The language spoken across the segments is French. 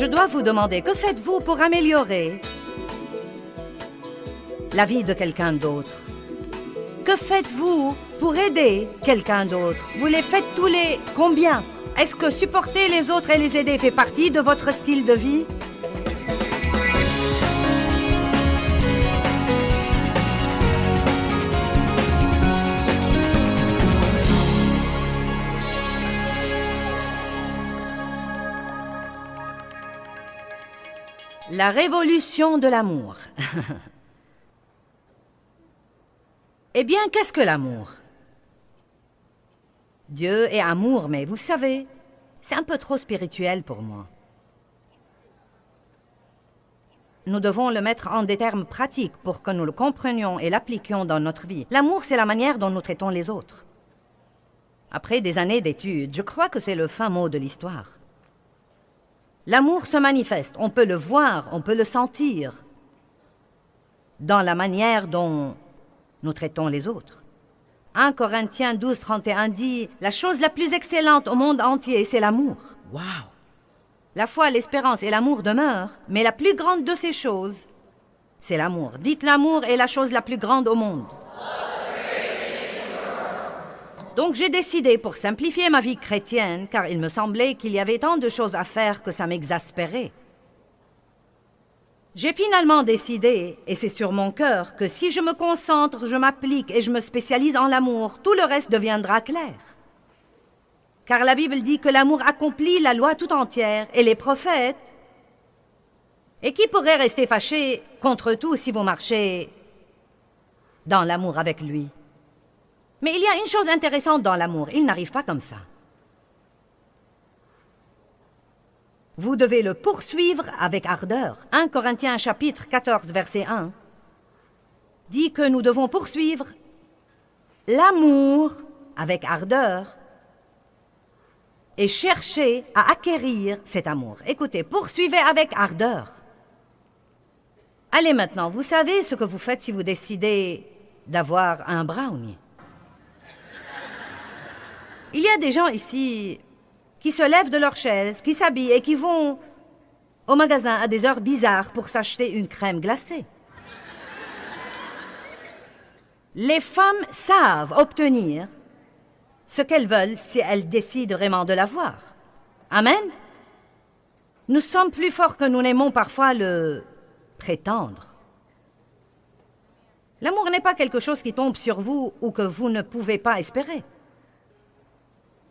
Je dois vous demander, que faites-vous pour améliorer la vie de quelqu'un d'autre? Que faites-vous pour aider quelqu'un d'autre? Vous les faites tous les... Combien? Est-ce que supporter les autres et les aider fait partie de votre style de vie? La révolution de l'amour. Eh bien, qu'est-ce que l'amour? Dieu est amour, mais vous savez, c'est un peu trop spirituel pour moi. Nous devons le mettre en des termes pratiques pour que nous le comprenions et l'appliquions dans notre vie. L'amour, c'est la manière dont nous traitons les autres. Après des années d'études, je crois que c'est le fin mot de l'histoire. L'amour se manifeste, on peut le voir, on peut le sentir, dans la manière dont nous traitons les autres. 1 Corinthiens 12, 31 dit « La chose la plus excellente au monde entier, c'est l'amour. » Wow! La foi, l'espérance et l'amour demeurent, mais la plus grande de ces choses, c'est l'amour. Dites, l'amour est la chose la plus grande au monde. Donc j'ai décidé, pour simplifier ma vie chrétienne, car il me semblait qu'il y avait tant de choses à faire que ça m'exaspérait. J'ai finalement décidé, et c'est sur mon cœur, que si je me concentre, je m'applique et je me spécialise en l'amour, tout le reste deviendra clair. Car la Bible dit que l'amour accomplit la loi tout entière et les prophètes. Et qui pourrait rester fâché contre tout si vous marchez dans l'amour avec lui? Mais il y a une chose intéressante dans l'amour, il n'arrive pas comme ça. Vous devez le poursuivre avec ardeur. 1 Corinthiens chapitre 14, verset 1 dit que nous devons poursuivre l'amour avec ardeur et chercher à acquérir cet amour. Écoutez, poursuivez avec ardeur. Allez maintenant, vous savez ce que vous faites si vous décidez d'avoir un brownie. Il y a des gens ici qui se lèvent de leur chaise, qui s'habillent et qui vont au magasin à des heures bizarres pour s'acheter une crème glacée. Les femmes savent obtenir ce qu'elles veulent si elles décident vraiment de l'avoir. Amen? Nous sommes plus forts que nous n'aimons parfois le prétendre. L'amour n'est pas quelque chose qui tombe sur vous ou que vous ne pouvez pas espérer.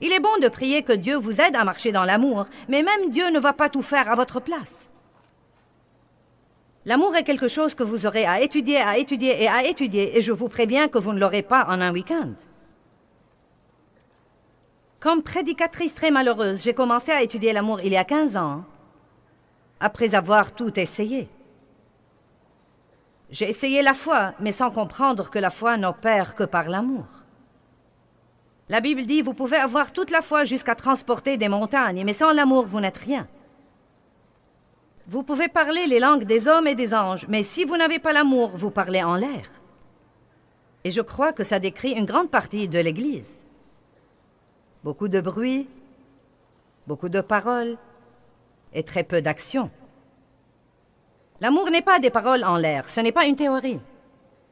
Il est bon de prier que Dieu vous aide à marcher dans l'amour, mais même Dieu ne va pas tout faire à votre place. L'amour est quelque chose que vous aurez à étudier et je vous préviens que vous ne l'aurez pas en un week-end. Comme prédicatrice très malheureuse, j'ai commencé à étudier l'amour il y a 15 ans, après avoir tout essayé. J'ai essayé la foi, mais sans comprendre que la foi n'opère que par l'amour. La Bible dit, vous pouvez avoir toute la foi jusqu'à transporter des montagnes, mais sans l'amour, vous n'êtes rien. Vous pouvez parler les langues des hommes et des anges, mais si vous n'avez pas l'amour, vous parlez en l'air. Et je crois que ça décrit une grande partie de l'Église. Beaucoup de bruit, beaucoup de paroles et très peu d'action. L'amour n'est pas des paroles en l'air, ce n'est pas une théorie,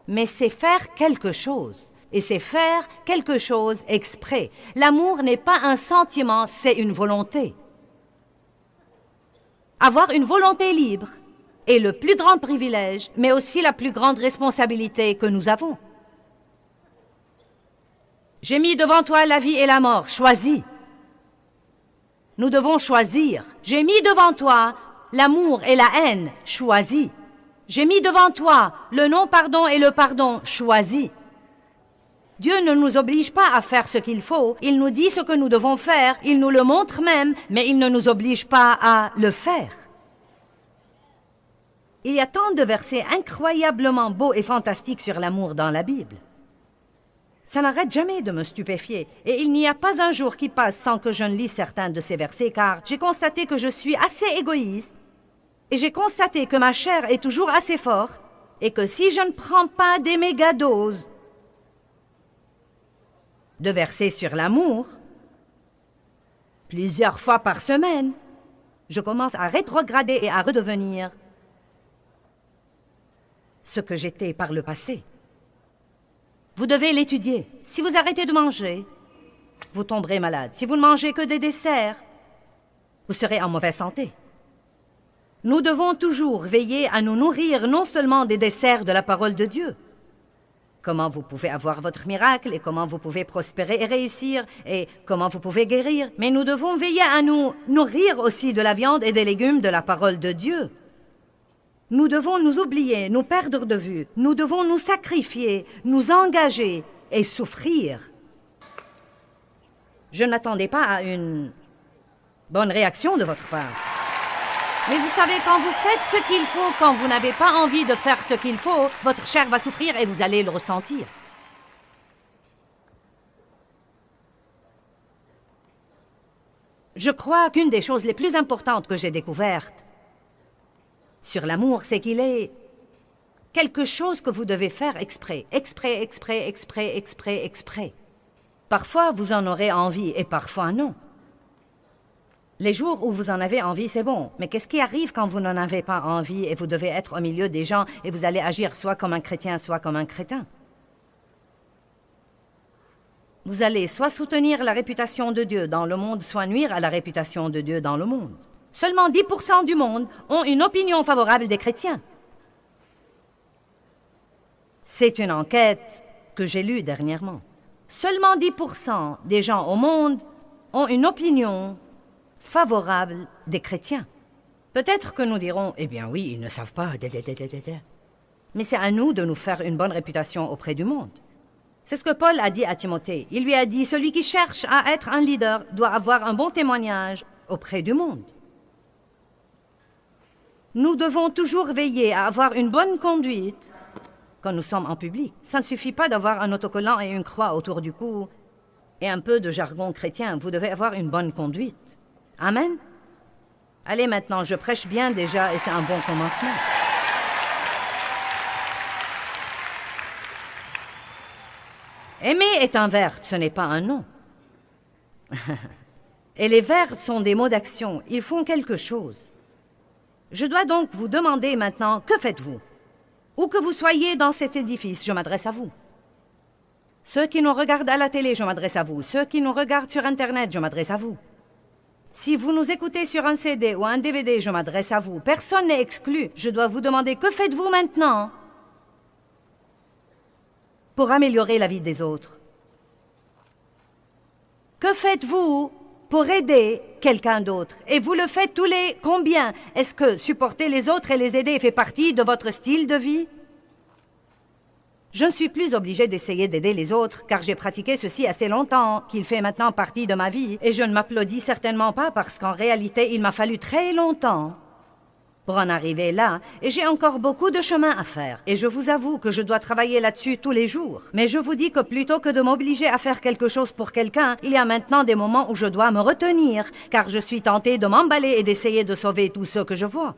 mais c'est faire quelque chose. Et c'est faire quelque chose exprès. L'amour n'est pas un sentiment, c'est une volonté. Avoir une volonté libre est le plus grand privilège, mais aussi la plus grande responsabilité que nous avons. J'ai mis devant toi la vie et la mort, choisis. Nous devons choisir. J'ai mis devant toi l'amour et la haine, choisis. J'ai mis devant toi le non-pardon et le pardon, choisis. Dieu ne nous oblige pas à faire ce qu'il faut, il nous dit ce que nous devons faire, il nous le montre même, mais il ne nous oblige pas à le faire. Il y a tant de versets incroyablement beaux et fantastiques sur l'amour dans la Bible. Ça n'arrête jamais de me stupéfier, et il n'y a pas un jour qui passe sans que je ne lise certains de ces versets, car j'ai constaté que je suis assez égoïste, et j'ai constaté que ma chair est toujours assez forte, et que si je ne prends pas des mégadoses de versets sur l'amour, plusieurs fois par semaine, Je commence à rétrograder et à redevenir ce que j'étais par le passé. Vous devez l'étudier. Si vous arrêtez de manger, vous tomberez malade. Si vous ne mangez que des desserts, vous serez en mauvaise santé. Nous devons toujours veiller à nous nourrir non seulement des desserts de la parole de Dieu. Comment vous pouvez avoir votre miracle et comment vous pouvez prospérer et réussir et comment vous pouvez guérir. Mais nous devons veiller à nous nourrir aussi de la viande et des légumes de la parole de Dieu. Nous devons nous oublier, nous perdre de vue. Nous devons nous sacrifier, nous engager et souffrir. Je n'attendais pas à une bonne réaction de votre part. Mais vous savez, quand vous faites ce qu'il faut, quand vous n'avez pas envie de faire ce qu'il faut, votre chair va souffrir et vous allez le ressentir. Je crois qu'une des choses les plus importantes que j'ai découvertes sur l'amour, c'est qu'il est quelque chose que vous devez faire exprès. Exprès. Parfois, vous en aurez envie et parfois non. Les jours où vous en avez envie, c'est bon. Mais qu'est-ce qui arrive quand vous n'en avez pas envie et vous devez être au milieu des gens et vous allez agir soit comme un chrétien, soit comme un crétin? Vous allez soit soutenir la réputation de Dieu dans le monde, soit nuire à la réputation de Dieu dans le monde. Seulement 10% du monde ont une opinion favorable des chrétiens. C'est une enquête que j'ai lue dernièrement. Seulement 10% des gens au monde ont une opinion favorable des chrétiens. Peut-être que nous dirons, eh bien oui, ils ne savent pas. Mais c'est à nous de nous faire une bonne réputation auprès du monde. C'est ce que Paul a dit à Timothée. Il lui a dit, celui qui cherche à être un leader doit avoir un bon témoignage auprès du monde. Nous devons toujours veiller à avoir une bonne conduite quand nous sommes en public. Ça ne suffit pas d'avoir un autocollant et une croix autour du cou et un peu de jargon chrétien. Vous devez avoir une bonne conduite. Amen. Allez maintenant, je prêche bien déjà et c'est un bon commencement. Aimer est un verbe, ce n'est pas un nom. Et les verbes sont des mots d'action, ils font quelque chose. Je dois donc vous demander maintenant, que faites-vous? Où que vous soyez dans cet édifice, je m'adresse à vous. Ceux qui nous regardent à la télé, je m'adresse à vous. Ceux qui nous regardent sur Internet, je m'adresse à vous. Si vous nous écoutez sur un CD ou un DVD, je m'adresse à vous. Personne n'est exclu. Je dois vous demander, que faites-vous maintenant pour améliorer la vie des autres? Que faites-vous pour aider quelqu'un d'autre? Et vous le faites tous les combien? Est-ce que supporter les autres et les aider fait partie de votre style de vie? Je ne suis plus obligée d'essayer d'aider les autres, car j'ai pratiqué ceci assez longtemps, qu'il fait maintenant partie de ma vie, et je ne m'applaudis certainement pas parce qu'en réalité, il m'a fallu très longtemps pour en arriver là, et j'ai encore beaucoup de chemin à faire. Et je vous avoue que je dois travailler là-dessus tous les jours. Mais je vous dis que plutôt que de m'obliger à faire quelque chose pour quelqu'un, il y a maintenant des moments où je dois me retenir, car je suis tentée de m'emballer et d'essayer de sauver tous ceux que je vois.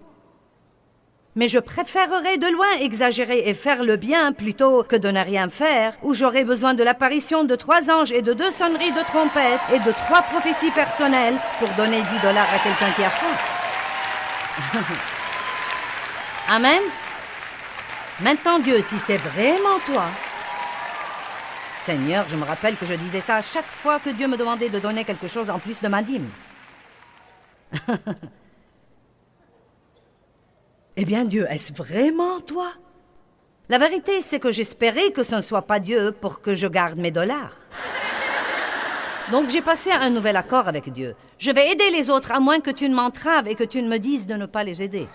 Mais je préférerais de loin exagérer et faire le bien plutôt que de ne rien faire, où j'aurais besoin de l'apparition de 3 anges et de 2 sonneries de trompette et de 3 prophéties personnelles pour donner $10 à quelqu'un qui a faim. Amen. Maintenant, Dieu, si c'est vraiment toi, Seigneur, je me rappelle que je disais ça à chaque fois que Dieu me demandait de donner quelque chose en plus de ma dîme. Eh bien, Dieu, est-ce vraiment toi? La vérité, c'est que j'espérais que ce ne soit pas Dieu pour que je garde mes dollars. Donc, j'ai passé un nouvel accord avec Dieu. Je vais aider les autres à moins que tu ne m'entraves et que tu ne me dises de ne pas les aider.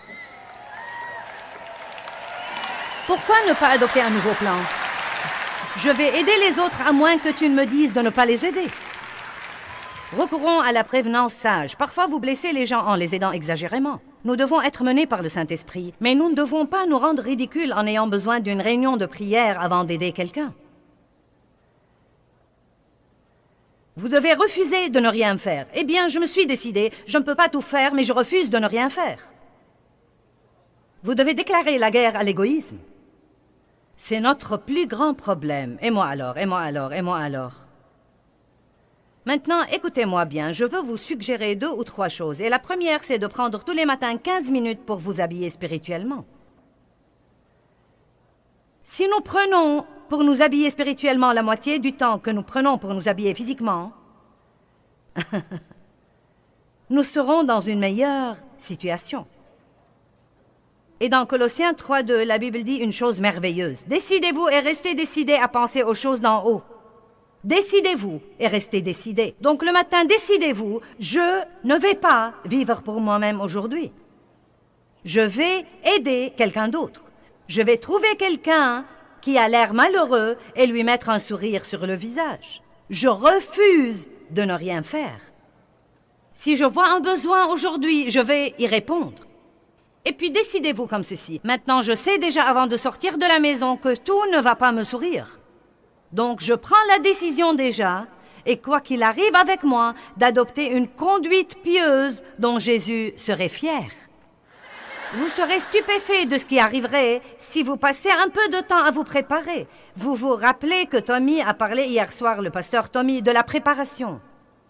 Pourquoi ne pas adopter un nouveau plan? Je vais aider les autres à moins que tu ne me dises de ne pas les aider. Recourons à la prévenance sage. Parfois, vous blessez les gens en les aidant exagérément. Nous devons être menés par le Saint-Esprit, mais nous ne devons pas nous rendre ridicules en ayant besoin d'une réunion de prière avant d'aider quelqu'un. Vous devez refuser de ne rien faire. Eh bien, je me suis décidé, je ne peux pas tout faire, mais je refuse de ne rien faire. Vous devez déclarer la guerre à l'égoïsme. C'est notre plus grand problème. Et moi alors, et moi alors, et moi alors. Maintenant, écoutez-moi bien, je veux vous suggérer 2 ou 3 choses. Et la première, c'est de prendre tous les matins 15 minutes pour vous habiller spirituellement. Si nous prenons pour nous habiller spirituellement la moitié du temps que nous prenons pour nous habiller physiquement, nous serons dans une meilleure situation. Et dans Colossiens 3:2, la Bible dit une chose merveilleuse. Décidez-vous et restez décidés à penser aux choses d'en haut. Décidez-vous et restez décidés. Donc le matin, décidez-vous, je ne vais pas vivre pour moi-même aujourd'hui. Je vais aider quelqu'un d'autre. Je vais trouver quelqu'un qui a l'air malheureux et lui mettre un sourire sur le visage. Je refuse de ne rien faire. Si je vois un besoin aujourd'hui, je vais y répondre. Et puis décidez-vous comme ceci. Maintenant, je sais déjà avant de sortir de la maison que tout ne va pas me sourire. Donc, je prends la décision déjà, et quoi qu'il arrive avec moi, d'adopter une conduite pieuse dont Jésus serait fier. Vous serez stupéfait de ce qui arriverait si vous passez un peu de temps à vous préparer. Vous vous rappelez que Tommy a parlé hier soir, le pasteur Tommy, de la préparation.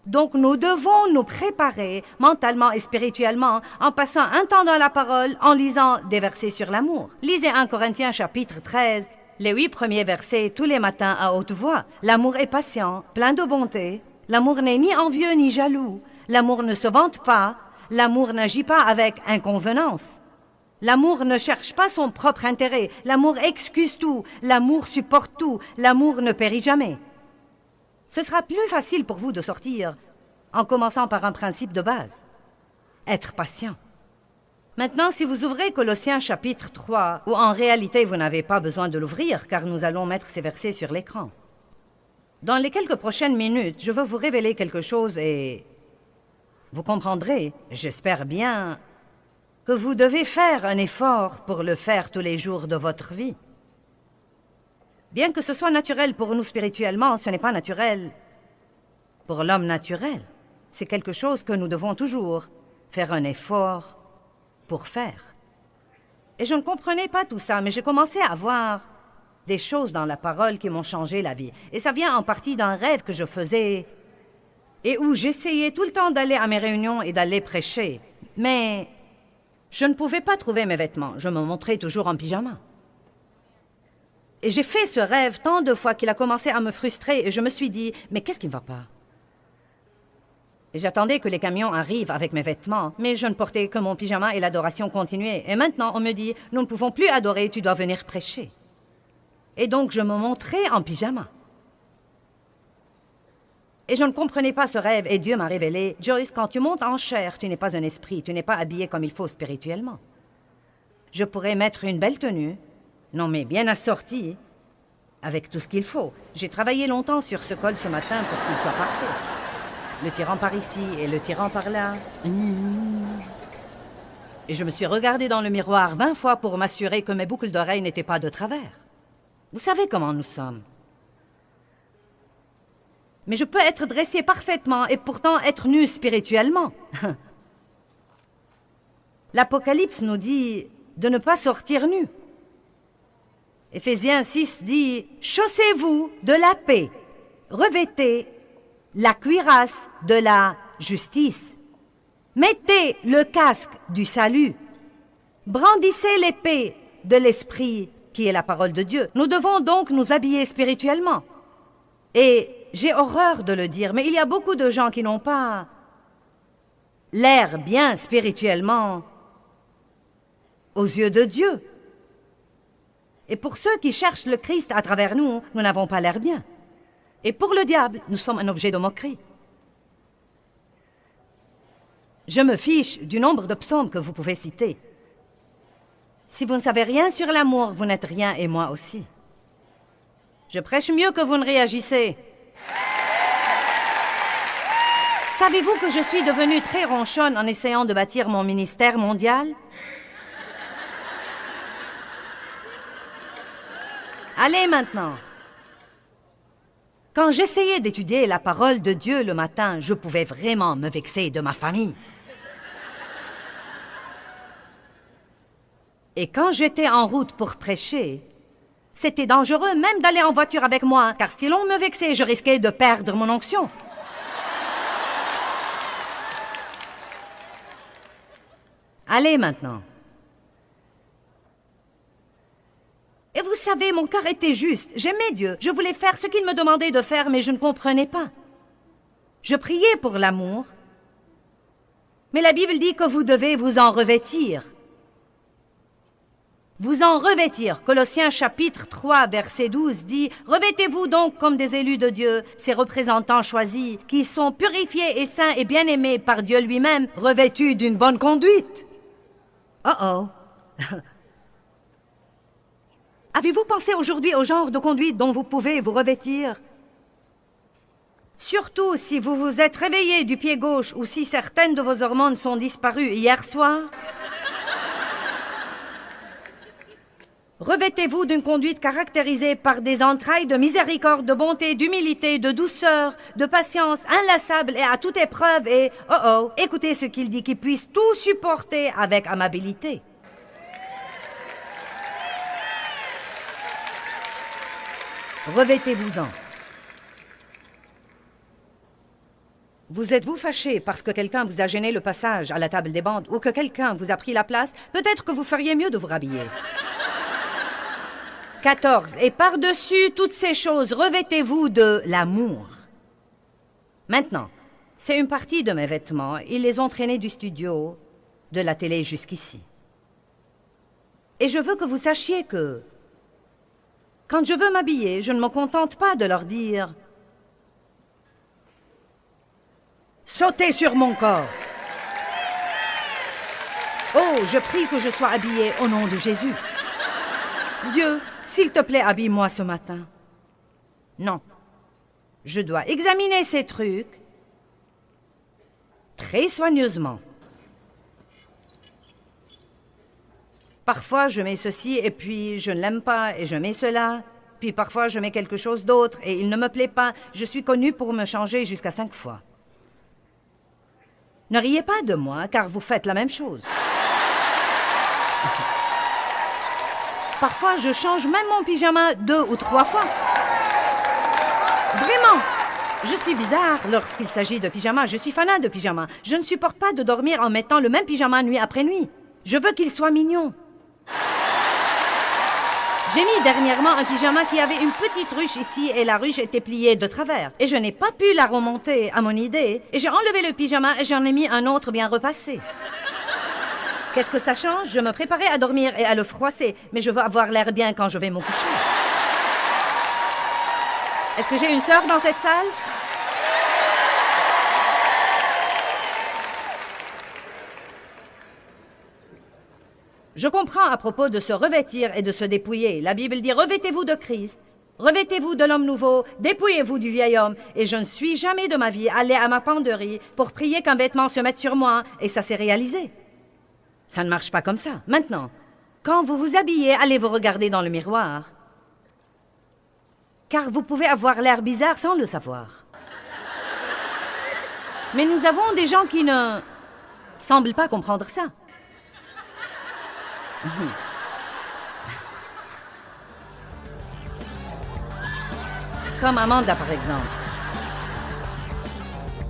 Donc nous devons nous préparer mentalement et spirituellement en passant un temps dans la parole, en lisant des versets sur l'amour. Lisez 1 Corinthiens chapitre 13, les 8 premiers versets tous les matins à haute voix. L'amour est patient, plein de bonté. L'amour n'est ni envieux ni jaloux. L'amour ne se vante pas. L'amour n'agit pas avec inconvenance. L'amour ne cherche pas son propre intérêt. L'amour excuse tout. L'amour supporte tout. L'amour ne périt jamais. Ce sera plus facile pour vous de sortir en commençant par un principe de base. Être patient. Maintenant, si vous ouvrez Colossiens chapitre 3, où en réalité vous n'avez pas besoin de l'ouvrir car nous allons mettre ces versets sur l'écran. Dans les quelques prochaines minutes, je veux vous révéler quelque chose et vous comprendrez, j'espère bien, que vous devez faire un effort pour le faire tous les jours de votre vie. Bien que ce soit naturel pour nous spirituellement, ce n'est pas naturel pour l'homme naturel. C'est quelque chose que nous devons toujours faire un effort pour faire. Et je ne comprenais pas tout ça, mais j'ai commencé à voir des choses dans la parole qui m'ont changé la vie. Et ça vient en partie d'un rêve que je faisais et où j'essayais tout le temps d'aller à mes réunions et d'aller prêcher. Mais je ne pouvais pas trouver mes vêtements. Je me montrais toujours en pyjama. Et j'ai fait ce rêve tant de fois qu'il a commencé à me frustrer et je me suis dit, mais qu'est-ce qui ne va pas? Et j'attendais que les camions arrivent avec mes vêtements, mais je ne portais que mon pyjama et l'adoration continuait. Et maintenant, on me dit, nous ne pouvons plus adorer, tu dois venir prêcher. Et donc, je me montrais en pyjama. Et je ne comprenais pas ce rêve et Dieu m'a révélé, Joyce, quand tu montes en chair, tu n'es pas un esprit, tu n'es pas habillé comme il faut spirituellement. Je pourrais mettre une belle tenue, non, mais bien assorti, avec tout ce qu'il faut. J'ai travaillé longtemps sur ce col ce matin pour qu'il soit parfait. Le tirant par ici et le tirant par là. Et je me suis regardée dans le miroir 20 fois pour m'assurer que mes boucles d'oreilles n'étaient pas de travers. Vous savez comment nous sommes. Mais je peux être dressée parfaitement et pourtant être nue spirituellement. L'Apocalypse nous dit de ne pas sortir nu. Éphésiens 6 dit « Chaussez-vous de la paix, revêtez la cuirasse de la justice, mettez le casque du salut, brandissez l'épée de l'esprit qui est la parole de Dieu. » Nous devons donc nous habiller spirituellement. Et j'ai horreur de le dire, mais il y a beaucoup de gens qui n'ont pas l'air bien spirituellement aux yeux de Dieu. Et pour ceux qui cherchent le Christ à travers nous, nous n'avons pas l'air bien. Et pour le diable, nous sommes un objet de moquerie. Je me fiche du nombre de psaumes que vous pouvez citer. Si vous ne savez rien sur l'amour, vous n'êtes rien et moi aussi. Je prêche mieux que vous ne réagissez. Savez-vous que je suis devenue très ronchonne en essayant de bâtir mon ministère mondial? Allez maintenant. Quand j'essayais d'étudier la parole de Dieu le matin, je pouvais vraiment me vexer de ma famille. Et quand j'étais en route pour prêcher, c'était dangereux même d'aller en voiture avec moi, car si l'on me vexait, je risquais de perdre mon onction. Allez maintenant. Et vous savez, mon cœur était juste. J'aimais Dieu. Je voulais faire ce qu'il me demandait de faire, mais je ne comprenais pas. Je priais pour l'amour. Mais la Bible dit que vous devez vous en revêtir. Vous en revêtir. Colossiens chapitre 3, verset 12 dit « Revêtez-vous donc comme des élus de Dieu, ses représentants choisis, qui sont purifiés et saints et bien-aimés par Dieu lui-même, revêtus d'une bonne conduite. » Oh. Avez-vous pensé aujourd'hui au genre de conduite dont vous pouvez vous revêtir? Surtout si vous vous êtes réveillé du pied gauche ou si certaines de vos hormones sont disparues hier soir. Revêtez-vous d'une conduite caractérisée par des entrailles de miséricorde, de bonté, d'humilité, de douceur, de patience, inlassable et à toute épreuve et, écoutez ce qu'il dit, qui puisse tout supporter avec amabilité. Revêtez-vous-en. Vous êtes-vous fâché parce que quelqu'un vous a gêné le passage à la table des bandes ou que quelqu'un vous a pris la place? Peut-être que vous feriez mieux de vous rhabiller. 14. Et par-dessus toutes ces choses, revêtez-vous de l'amour. Maintenant, c'est une partie de mes vêtements. Ils les ont traînés du studio, de la télé jusqu'ici. Et je veux que vous sachiez que, quand je veux m'habiller, je ne me contente pas de leur dire « Sautez sur mon corps !» Oh, je prie que je sois habillée au nom de Jésus. Dieu, s'il te plaît, habille-moi ce matin. Non. Je dois examiner ces trucs très soigneusement. Parfois, je mets ceci et puis je ne l'aime pas et je mets cela. Puis parfois, je mets quelque chose d'autre et il ne me plaît pas. Je suis connue pour me changer jusqu'à 5 fois. Ne riez pas de moi, car vous faites la même chose. Parfois, je change même mon pyjama 2 ou 3 fois. Vraiment, je suis bizarre lorsqu'il s'agit de pyjama. Je suis fanat de pyjama. Je ne supporte pas de dormir en mettant le même pyjama nuit après nuit. Je veux qu'il soit mignon. J'ai mis dernièrement un pyjama qui avait une petite ruche ici et la ruche était pliée de travers. Et je n'ai pas pu la remonter à mon idée. Et j'ai enlevé le pyjama et j'en ai mis un autre bien repassé. Qu'est-ce que ça change? Je me préparais à dormir et à le froisser, mais je veux avoir l'air bien quand je vais me coucher. Est-ce que j'ai une sœur dans cette salle? Je comprends à propos de se revêtir et de se dépouiller. La Bible dit « Revêtez-vous de Christ, revêtez-vous de l'homme nouveau, dépouillez-vous du vieil homme. » Et je ne suis jamais de ma vie allée à ma penderie pour prier qu'un vêtement se mette sur moi, et ça s'est réalisé. Ça ne marche pas comme ça. Maintenant, quand vous vous habillez, allez vous regarder dans le miroir. Car vous pouvez avoir l'air bizarre sans le savoir. Mais nous avons des gens qui ne semblent pas comprendre ça. Comme Amanda, par exemple.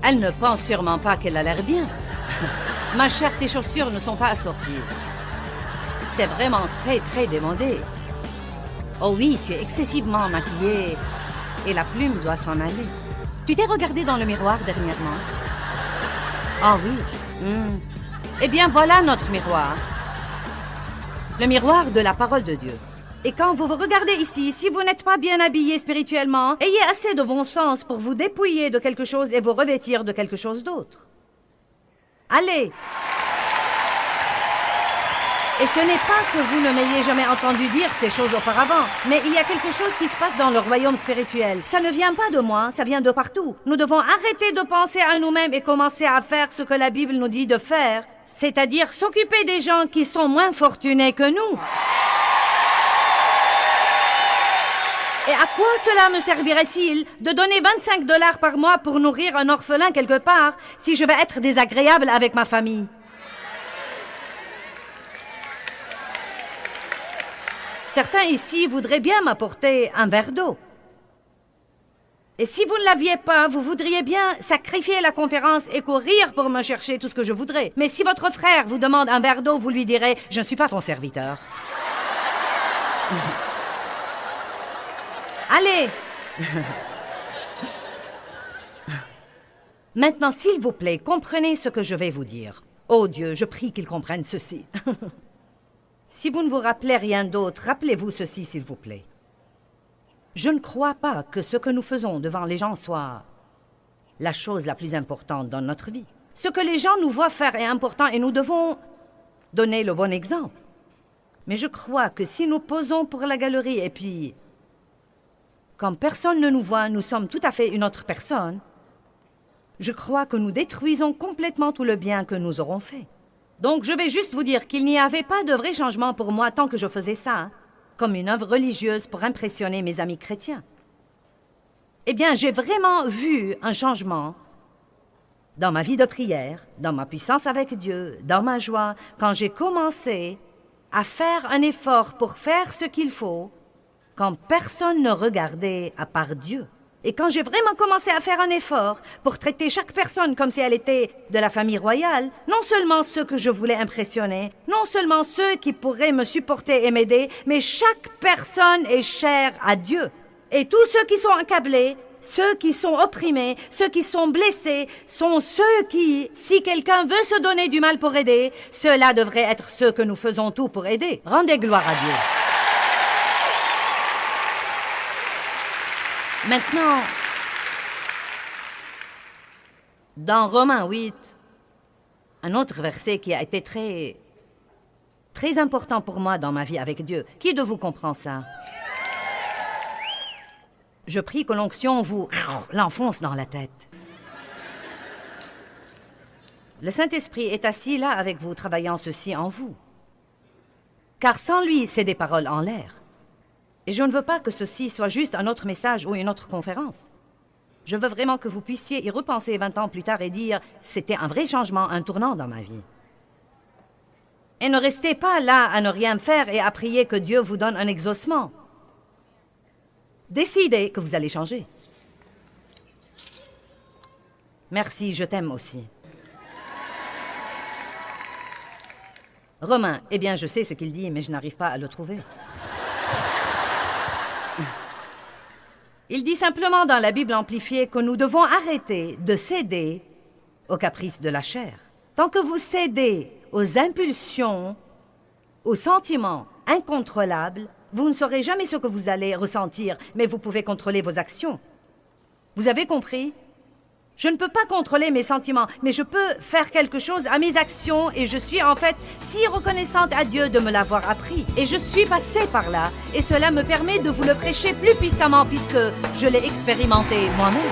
Elle ne pense sûrement pas qu'elle a l'air bien. Ma chère, tes chaussures ne sont pas assorties. C'est vraiment très, très demandé. Oh oui, tu es excessivement maquillée. Et la plume doit s'en aller. Tu t'es regardé dans le miroir dernièrement? Ah oui. Eh bien, voilà notre miroir. Le miroir de la parole de Dieu. Et quand vous vous regardez ici, si vous n'êtes pas bien habillé spirituellement, ayez assez de bon sens pour vous dépouiller de quelque chose et vous revêtir de quelque chose d'autre. Allez! Et ce n'est pas que vous ne m'ayez jamais entendu dire ces choses auparavant, mais il y a quelque chose qui se passe dans le royaume spirituel. Ça ne vient pas de moi, ça vient de partout. Nous devons arrêter de penser à nous-mêmes et commencer à faire ce que la Bible nous dit de faire, c'est-à-dire s'occuper des gens qui sont moins fortunés que nous. Et à quoi cela me servirait-il de donner 25 $ par mois pour nourrir un orphelin quelque part si je vais être désagréable avec ma famille? Certains ici voudraient bien m'apporter un verre d'eau. Et si vous ne l'aviez pas, vous voudriez bien sacrifier la conférence et courir pour me chercher tout ce que je voudrais. Mais si votre frère vous demande un verre d'eau, vous lui direz « Je ne suis pas ton serviteur. » Allez! Maintenant, s'il vous plaît, comprenez ce que je vais vous dire. Oh Dieu, je prie qu'ils comprennent ceci. Si vous ne vous rappelez rien d'autre, rappelez-vous ceci, s'il vous plaît. Je ne crois pas que ce que nous faisons devant les gens soit la chose la plus importante dans notre vie. Ce que les gens nous voient faire est important et nous devons donner le bon exemple. Mais je crois que si nous posons pour la galerie et puis, comme personne ne nous voit, nous sommes tout à fait une autre personne, je crois que nous détruisons complètement tout le bien que nous aurons fait. Donc je vais juste vous dire qu'il n'y avait pas de vrai changement pour moi tant que je faisais ça, comme une œuvre religieuse pour impressionner mes amis chrétiens. Eh bien, j'ai vraiment vu un changement dans ma vie de prière, dans ma puissance avec Dieu, dans ma joie, quand j'ai commencé à faire un effort pour faire ce qu'il faut, quand personne ne regardait à part Dieu. Et quand j'ai vraiment commencé à faire un effort pour traiter chaque personne comme si elle était de la famille royale, non seulement ceux que je voulais impressionner, non seulement ceux qui pourraient me supporter et m'aider, mais chaque personne est chère à Dieu. Et tous ceux qui sont accablés, ceux qui sont opprimés, ceux qui sont blessés, sont ceux qui, si quelqu'un veut se donner du mal pour aider, ceux-là devraient être ceux que nous faisons tout pour aider. Rendez gloire à Dieu. Maintenant, dans Romains 8, un autre verset qui a été très important pour moi dans ma vie avec Dieu. Qui de vous comprend ça? Je prie que l'onction vous l'enfonce dans la tête. Le Saint-Esprit est assis là avec vous, travaillant ceci en vous. Car sans lui, c'est des paroles en l'air. Et je ne veux pas que ceci soit juste un autre message ou une autre conférence. Je veux vraiment que vous puissiez y repenser 20 ans plus tard et dire « C'était un vrai changement, un tournant dans ma vie. » Et ne restez pas là à ne rien faire et à prier que Dieu vous donne un exaucement. Décidez que vous allez changer. Merci, je t'aime aussi. Romain, eh bien, je sais ce qu'il dit, mais je n'arrive pas à le trouver. Il dit simplement dans la Bible amplifiée que nous devons arrêter de céder aux caprices de la chair. Tant que vous cédez aux impulsions, aux sentiments incontrôlables, vous ne saurez jamais ce que vous allez ressentir, mais vous pouvez contrôler vos actions. Vous avez compris? Je ne peux pas contrôler mes sentiments, mais je peux faire quelque chose à mes actions et je suis en fait si reconnaissante à Dieu de me l'avoir appris. Et je suis passée par là et cela me permet de vous le prêcher plus puissamment puisque je l'ai expérimenté moi-même.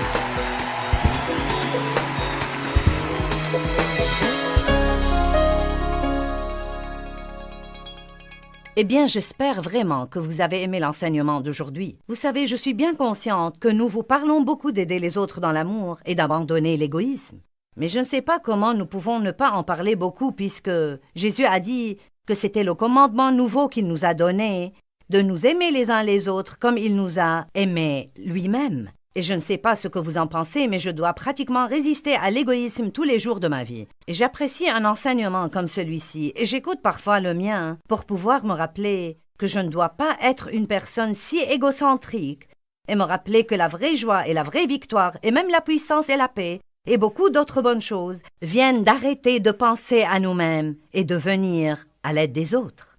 Eh bien, j'espère vraiment que vous avez aimé l'enseignement d'aujourd'hui. Vous savez, je suis bien consciente que nous vous parlons beaucoup d'aider les autres dans l'amour et d'abandonner l'égoïsme. Mais je ne sais pas comment nous pouvons ne pas en parler beaucoup puisque Jésus a dit que c'était le commandement nouveau qu'il nous a donné, de nous aimer les uns les autres comme il nous a aimés lui-même. Et je ne sais pas ce que vous en pensez, mais je dois pratiquement résister à l'égoïsme tous les jours de ma vie. Et j'apprécie un enseignement comme celui-ci, et j'écoute parfois le mien pour pouvoir me rappeler que je ne dois pas être une personne si égocentrique, et me rappeler que la vraie joie et la vraie victoire, et même la puissance et la paix, et beaucoup d'autres bonnes choses, viennent d'arrêter de penser à nous-mêmes et de venir à l'aide des autres.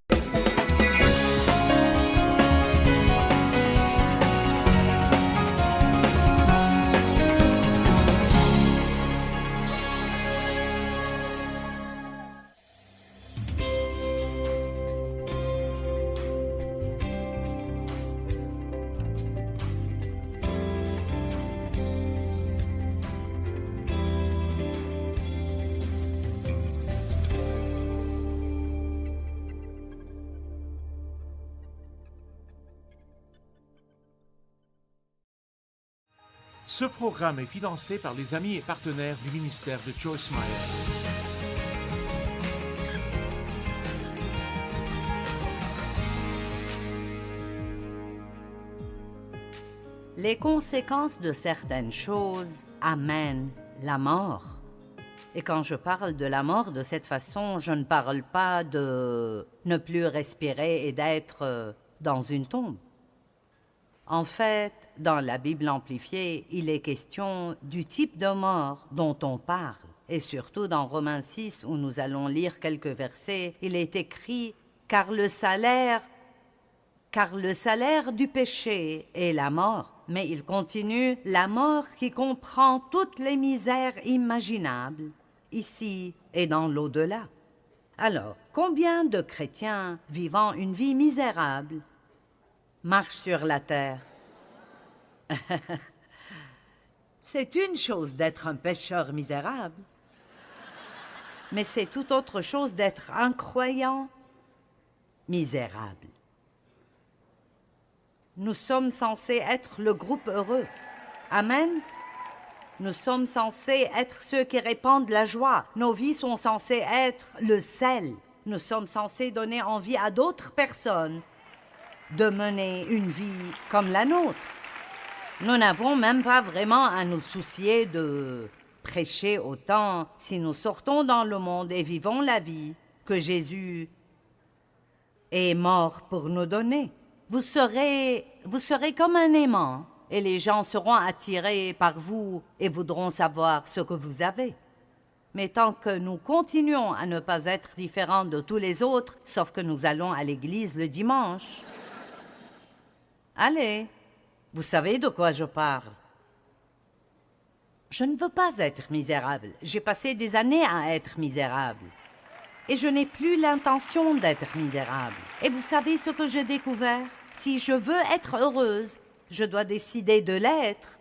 Ce programme est financé par les amis et partenaires du ministère de Joyce Meyer. Les conséquences de certaines choses amènent la mort. Et quand je parle de la mort de cette façon, je ne parle pas de ne plus respirer et d'être dans une tombe. En fait, dans la Bible amplifiée, il est question du type de mort dont on parle. Et surtout dans Romains 6, où nous allons lire quelques versets, il est écrit « Car le salaire du péché est la mort. » Mais il continue « La mort qui comprend toutes les misères imaginables, ici et dans l'au-delà. » Alors, combien de chrétiens vivant une vie misérable marchent sur la terre? C'est une chose d'être un pécheur misérable, mais c'est tout autre chose d'être un croyant misérable. Nous sommes censés être le groupe heureux. Amen. Nous sommes censés être ceux qui répandent la joie. Nos vies sont censées être le sel. Nous sommes censés donner envie à d'autres personnes de mener une vie comme la nôtre. Nous n'avons même pas vraiment à nous soucier de prêcher autant si nous sortons dans le monde et vivons la vie que Jésus est mort pour nous donner. Vous serez comme un aimant et les gens seront attirés par vous et voudront savoir ce que vous avez. Mais tant que nous continuons à ne pas être différents de tous les autres, sauf que nous allons à l'église le dimanche, allez, vous savez de quoi je parle. Je ne veux pas être misérable. J'ai passé des années à être misérable. Et je n'ai plus l'intention d'être misérable. Et vous savez ce que j'ai découvert? Si je veux être heureuse, je dois décider de l'être.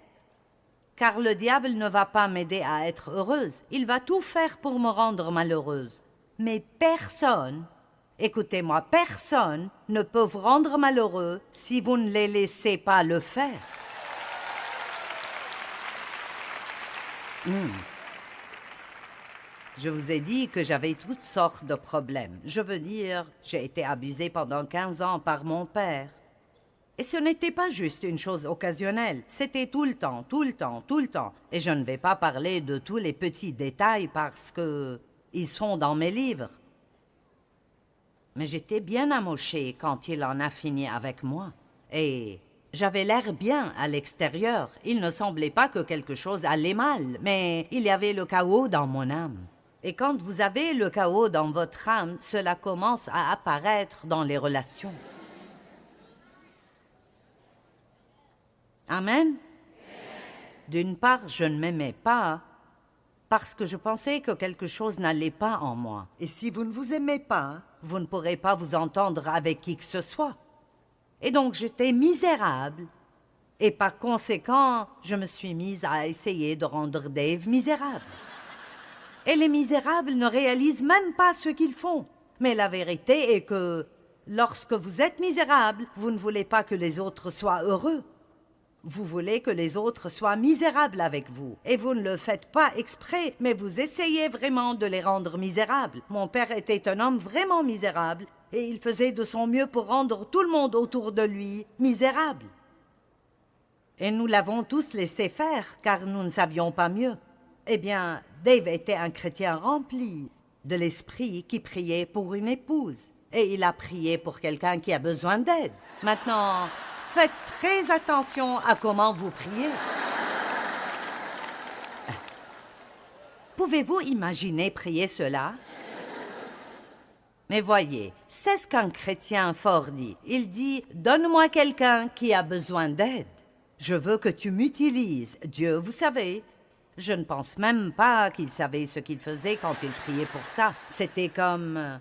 Car le diable ne va pas m'aider à être heureuse. Il va tout faire pour me rendre malheureuse. Mais personne, écoutez-moi, personne ne peut vous rendre malheureux si vous ne les laissez pas le faire. Je vous ai dit que j'avais toutes sortes de problèmes. Je veux dire, j'ai été abusée pendant 15 ans par mon père. Et ce n'était pas juste une chose occasionnelle, c'était tout le temps, tout le temps, tout le temps. Et je ne vais pas parler de tous les petits détails parce que ils sont dans mes livres. Mais j'étais bien amochée quand il en a fini avec moi. Et j'avais l'air bien à l'extérieur. Il ne semblait pas que quelque chose allait mal, mais il y avait le chaos dans mon âme. Et quand vous avez le chaos dans votre âme, cela commence à apparaître dans les relations. Amen. D'une part, je ne m'aimais pas parce que je pensais que quelque chose n'allait pas en moi. Et si vous ne vous aimez pas, vous ne pourrez pas vous entendre avec qui que ce soit. Et donc j'étais misérable. Et par conséquent, je me suis mise à essayer de rendre Dave misérable. Et les misérables ne réalisent même pas ce qu'ils font. Mais la vérité est que lorsque vous êtes misérable, vous ne voulez pas que les autres soient heureux. Vous voulez que les autres soient misérables avec vous. Et vous ne le faites pas exprès, mais vous essayez vraiment de les rendre misérables. Mon père était un homme vraiment misérable, et il faisait de son mieux pour rendre tout le monde autour de lui misérable. Et nous l'avons tous laissé faire, car nous ne savions pas mieux. Eh bien, Dave était un chrétien rempli de l'esprit qui priait pour une épouse. Et il a prié pour quelqu'un qui a besoin d'aide. Maintenant, faites très attention à comment vous priez. Pouvez-vous imaginer prier cela? Mais voyez, c'est ce qu'un chrétien fort dit. Il dit « Donne-moi quelqu'un qui a besoin d'aide. Je veux que tu m'utilises. Dieu, vous savez. » Je ne pense même pas qu'il savait ce qu'il faisait quand il priait pour ça. C'était comme...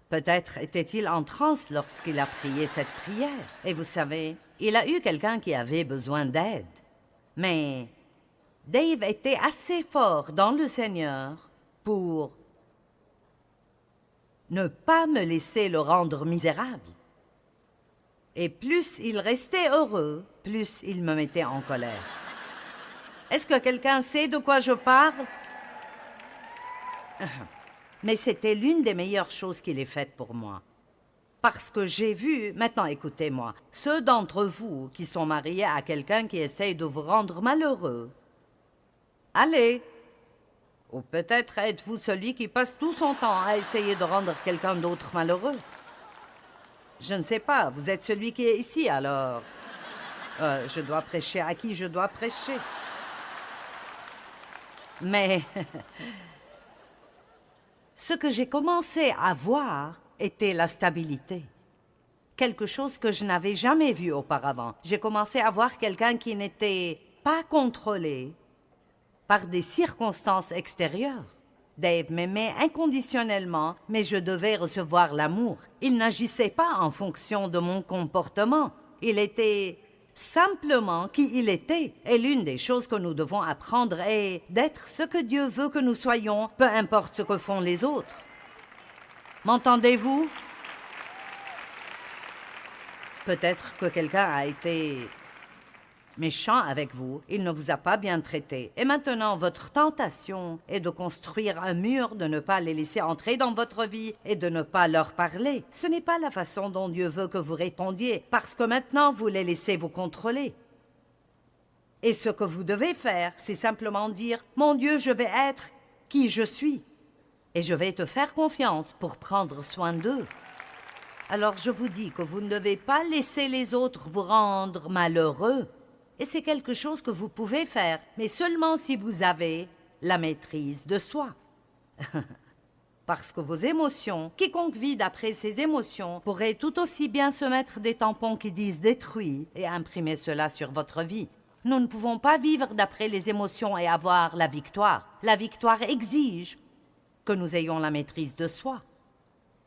Peut-être était-il en transe lorsqu'il a prié cette prière. Et vous savez, il a eu quelqu'un qui avait besoin d'aide. Mais Dave était assez fort dans le Seigneur pour ne pas me laisser le rendre misérable. Et plus il restait heureux, plus il me mettait en colère. Est-ce que quelqu'un sait de quoi je parle? Mais c'était l'une des meilleures choses qu'il ait faites pour moi. Parce que j'ai vu, maintenant écoutez-moi, ceux d'entre vous qui sont mariés à quelqu'un qui essaye de vous rendre malheureux. Allez. Ou peut-être êtes-vous celui qui passe tout son temps à essayer de rendre quelqu'un d'autre malheureux. Je ne sais pas, vous êtes celui qui est ici alors. Je dois prêcher à qui je dois prêcher. Mais ce que j'ai commencé à voir était la stabilité. Quelque chose que je n'avais jamais vu auparavant. J'ai commencé à voir quelqu'un qui n'était pas contrôlé par des circonstances extérieures. Dave m'aimait inconditionnellement, mais je devais recevoir l'amour. Il n'agissait pas en fonction de mon comportement. Il était simplement qui il était. Et l'une des choses que nous devons apprendre est d'être ce que Dieu veut que nous soyons, peu importe ce que font les autres. M'entendez-vous? Peut-être que quelqu'un a été méchant avec vous, il ne vous a pas bien traité. Et maintenant, votre tentation est de construire un mur, de ne pas les laisser entrer dans votre vie et de ne pas leur parler. Ce n'est pas la façon dont Dieu veut que vous répondiez, parce que maintenant, vous les laissez vous contrôler. Et ce que vous devez faire, c'est simplement dire « Mon Dieu, je vais être qui je suis. Et je vais te faire confiance pour prendre soin d'eux. » Alors je vous dis que vous ne devez pas laisser les autres vous rendre malheureux. Et c'est quelque chose que vous pouvez faire, mais seulement si vous avez la maîtrise de soi. Parce que vos émotions, quiconque vit d'après ses émotions, pourrait tout aussi bien se mettre des tampons qui disent « détruit » et imprimer cela sur votre vie. Nous ne pouvons pas vivre d'après les émotions et avoir la victoire. La victoire exige que nous ayons la maîtrise de soi.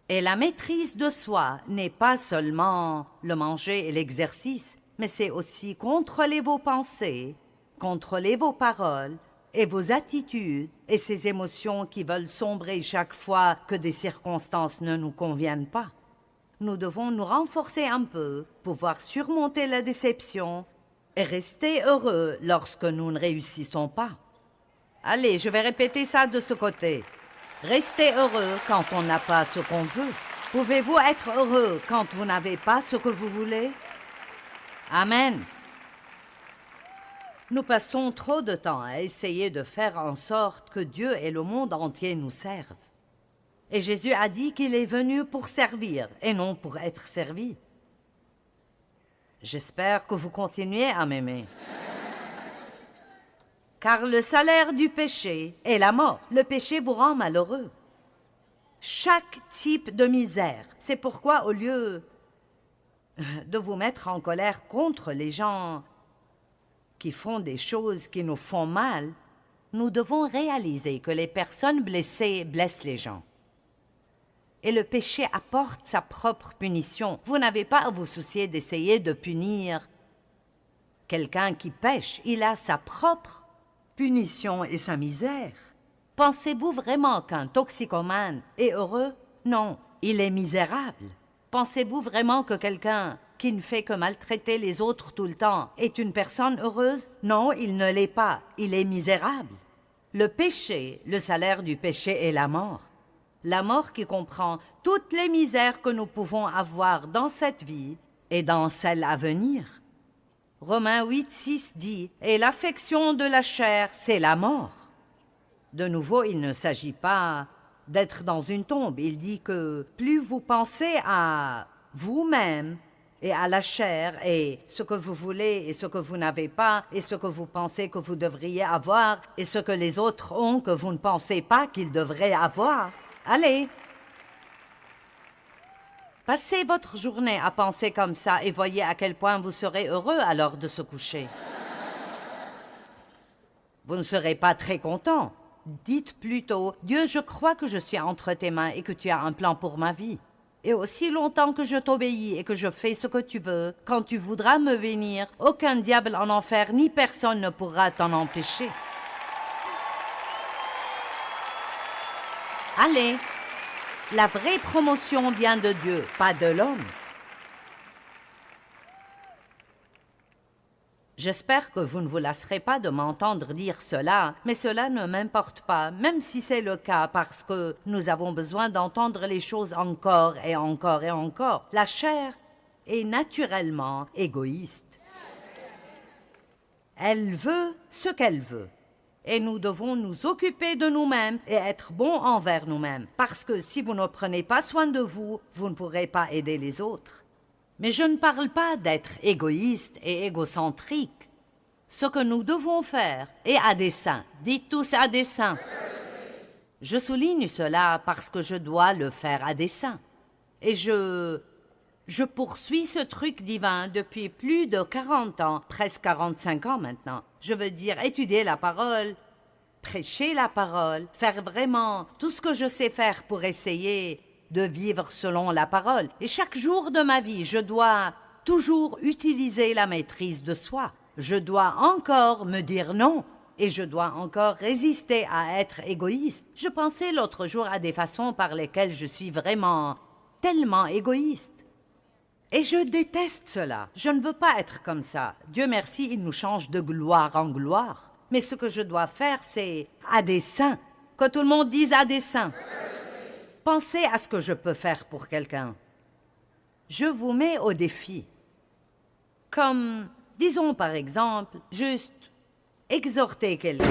Et la maîtrise de soi n'est pas seulement le manger et l'exercice, mais c'est aussi contrôler vos pensées, contrôler vos paroles et vos attitudes et ces émotions qui veulent sombrer chaque fois que des circonstances ne nous conviennent pas. Nous devons nous renforcer un peu, pouvoir surmonter la déception et rester heureux lorsque nous ne réussissons pas. Allez, je vais répéter ça de ce côté. Restez heureux quand on n'a pas ce qu'on veut. Pouvez-vous être heureux quand vous n'avez pas ce que vous voulez? Amen. Nous passons trop de temps à essayer de faire en sorte que Dieu et le monde entier nous servent. Et Jésus a dit qu'il est venu pour servir et non pour être servi. J'espère que vous continuez à m'aimer. Car le salaire du péché est la mort. Le péché vous rend malheureux. Chaque type de misère. C'est pourquoi au lieu de vous mettre en colère contre les gens qui font des choses qui nous font mal, nous devons réaliser que les personnes blessées blessent les gens. Et le péché apporte sa propre punition. Vous n'avez pas à vous soucier d'essayer de punir quelqu'un qui pêche. Il a sa propre punition et sa misère. Pensez-vous vraiment qu'un toxicomane est heureux? Non, il est misérable. Pensez-vous vraiment que quelqu'un qui ne fait que maltraiter les autres tout le temps est une personne heureuse? Non, il ne l'est pas. Il est misérable. Le péché, le salaire du péché est la mort. La mort qui comprend toutes les misères que nous pouvons avoir dans cette vie et dans celle à venir. Romains 8:6 dit « Et l'affection de la chair, c'est la mort ». De nouveau, il ne s'agit pas d'être dans une tombe. Il dit que plus vous pensez à vous-même et à la chair et ce que vous voulez et ce que vous n'avez pas et ce que vous pensez que vous devriez avoir et ce que les autres ont que vous ne pensez pas qu'ils devraient avoir. Allez! Passez votre journée à penser comme ça et voyez à quel point vous serez heureux à l'heure de se coucher. Vous ne serez pas très content. Dites plutôt « Dieu, je crois que je suis entre tes mains et que tu as un plan pour ma vie. Et aussi longtemps que je t'obéis et que je fais ce que tu veux, quand tu voudras me bénir, aucun diable en enfer ni personne ne pourra t'en empêcher. » Allez, la vraie promotion vient de Dieu, pas de l'homme. J'espère que vous ne vous lasserez pas de m'entendre dire cela, mais cela ne m'importe pas, même si c'est le cas, parce que nous avons besoin d'entendre les choses encore et encore et encore. La chair est naturellement égoïste. Elle veut ce qu'elle veut. Et nous devons nous occuper de nous-mêmes et être bons envers nous-mêmes, parce que si vous ne prenez pas soin de vous, vous ne pourrez pas aider les autres. Mais je ne parle pas d'être égoïste et égocentrique. Ce que nous devons faire est à dessein. Dites tous à dessein. Je souligne cela parce que je dois le faire à dessein. Et je poursuis ce truc divin depuis plus de 40 ans, presque 45 ans maintenant. Je veux dire étudier la parole, prêcher la parole, faire vraiment tout ce que je sais faire pour essayer de vivre selon la parole. Et chaque jour de ma vie, je dois toujours utiliser la maîtrise de soi. Je dois encore me dire non et je dois encore résister à être égoïste. Je pensais l'autre jour à des façons par lesquelles je suis vraiment tellement égoïste. Et je déteste cela. Je ne veux pas être comme ça. Dieu merci, il nous change de gloire en gloire. Mais ce que je dois faire, c'est à dessein. Que tout le monde dise à dessein. Pensez à ce que je peux faire pour quelqu'un. Je vous mets au défi. Comme, disons par exemple, juste exhorter quelqu'un.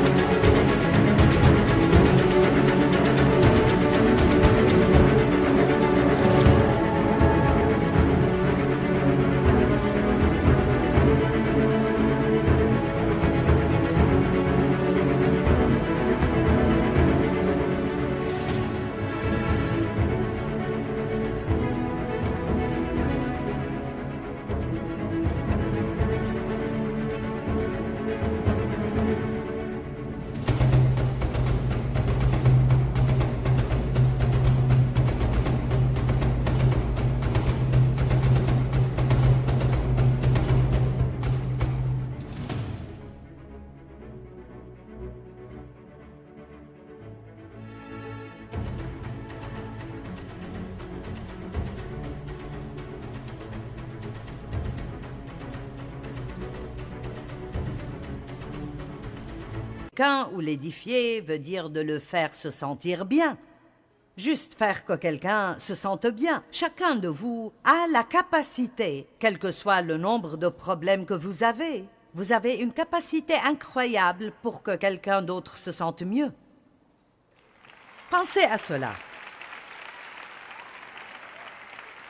Ou l'édifier veut dire de le faire se sentir bien. Juste faire que quelqu'un se sente bien. Chacun de vous a la capacité, quel que soit le nombre de problèmes que vous avez une capacité incroyable pour que quelqu'un d'autre se sente mieux. Pensez à cela.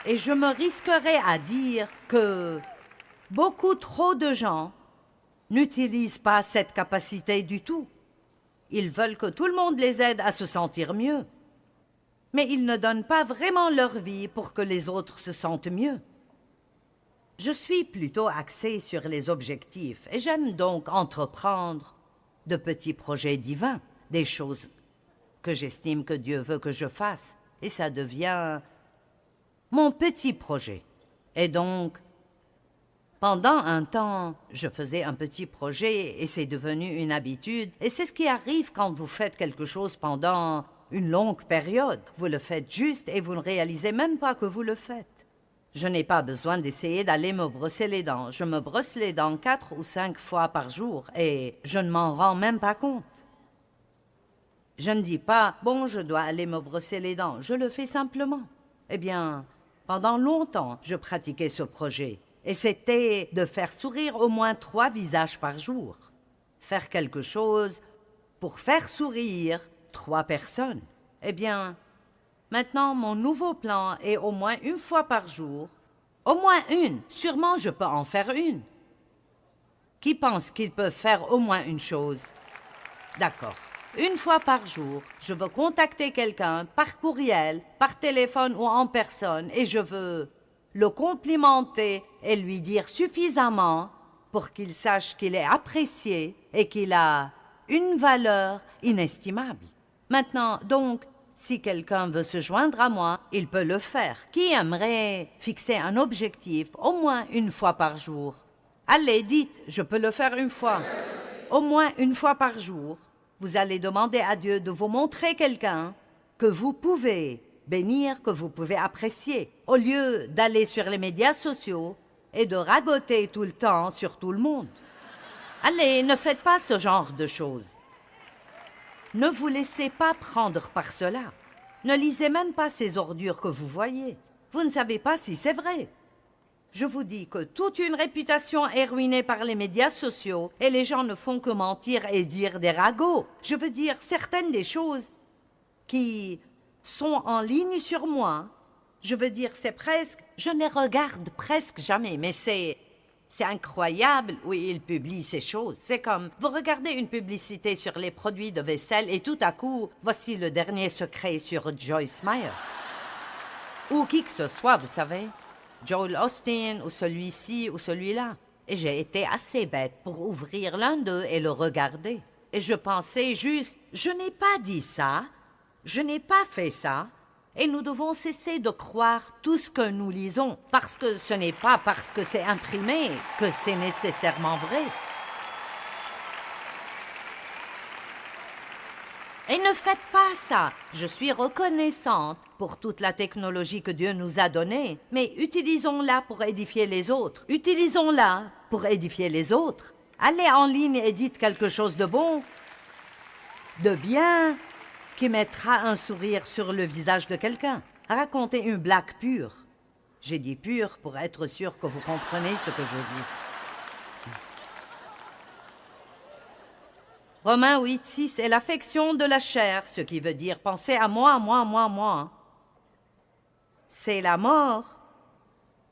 Et je me risquerais à dire que beaucoup trop de gens n'utilisent pas cette capacité du tout. Ils veulent que tout le monde les aide à se sentir mieux. Mais ils ne donnent pas vraiment leur vie pour que les autres se sentent mieux. Je suis plutôt axée sur les objectifs et j'aime donc entreprendre de petits projets divins, des choses que j'estime que Dieu veut que je fasse. Et ça devient mon petit projet. Et donc, pendant un temps, je faisais un petit projet et c'est devenu une habitude. Et c'est ce qui arrive quand vous faites quelque chose pendant une longue période. Vous le faites juste et vous ne réalisez même pas que vous le faites. Je n'ai pas besoin d'essayer d'aller me brosser les dents. Je me brosse les dents 4 ou 5 fois par jour et je ne m'en rends même pas compte. Je ne dis pas « bon, je dois aller me brosser les dents ». Je le fais simplement. Eh bien, pendant longtemps, je pratiquais ce projet. Et c'était de faire sourire au moins 3 visages par jour. Faire quelque chose pour faire sourire 3 personnes. Eh bien, maintenant, mon nouveau plan est au moins 1 fois par jour. Au moins 1. Sûrement, je peux en faire 1. Qui pense qu'ils peuvent faire au moins une chose? D'accord. 1 fois par jour, je veux contacter quelqu'un par courriel, par téléphone ou en personne et je veux le complimenter et lui dire suffisamment pour qu'il sache qu'il est apprécié et qu'il a une valeur inestimable. Maintenant, donc, si quelqu'un veut se joindre à moi, il peut le faire. Qui aimerait fixer un objectif au moins 1 fois par jour? Allez, dites, je peux le faire 1 fois. Au moins 1 fois par jour, vous allez demander à Dieu de vous montrer quelqu'un que vous pouvez bénir, que vous pouvez apprécier, au lieu d'aller sur les médias sociaux et de ragoter tout le temps sur tout le monde. Allez, ne faites pas ce genre de choses. Ne vous laissez pas prendre par cela. Ne lisez même pas ces ordures que vous voyez. Vous ne savez pas si c'est vrai. Je vous dis que toute une réputation est ruinée par les médias sociaux et les gens ne font que mentir et dire des ragots. Je veux dire certaines des choses qui sont en ligne sur moi. Je veux dire, c'est presque... Je ne les regarde presque jamais, mais c'est incroyable où il publie ces choses. C'est comme, vous regardez une publicité sur les produits de vaisselle et tout à coup, voici le dernier secret sur Joyce Meyer. Ou qui que ce soit, vous savez. Joel Osteen, ou celui-ci, ou celui-là. Et j'ai été assez bête pour ouvrir l'un d'eux et le regarder. Et je pensais juste, je n'ai pas dit ça, je n'ai pas fait ça. Et nous devons cesser de croire tout ce que nous lisons, parce que ce n'est pas parce que c'est imprimé que c'est nécessairement vrai. Et ne faites pas ça. Je suis reconnaissante pour toute la technologie que Dieu nous a donnée, mais utilisons-la pour édifier les autres. Utilisons-la pour édifier les autres. Allez en ligne et dites quelque chose de bon, de bien, qui mettra un sourire sur le visage de quelqu'un. Racontez une blague pure. J'ai dit pure pour être sûr que vous comprenez ce que je dis. Romains 8:6 est l'affection de la chair, ce qui veut dire penser à moi, moi, moi, moi. C'est la mort,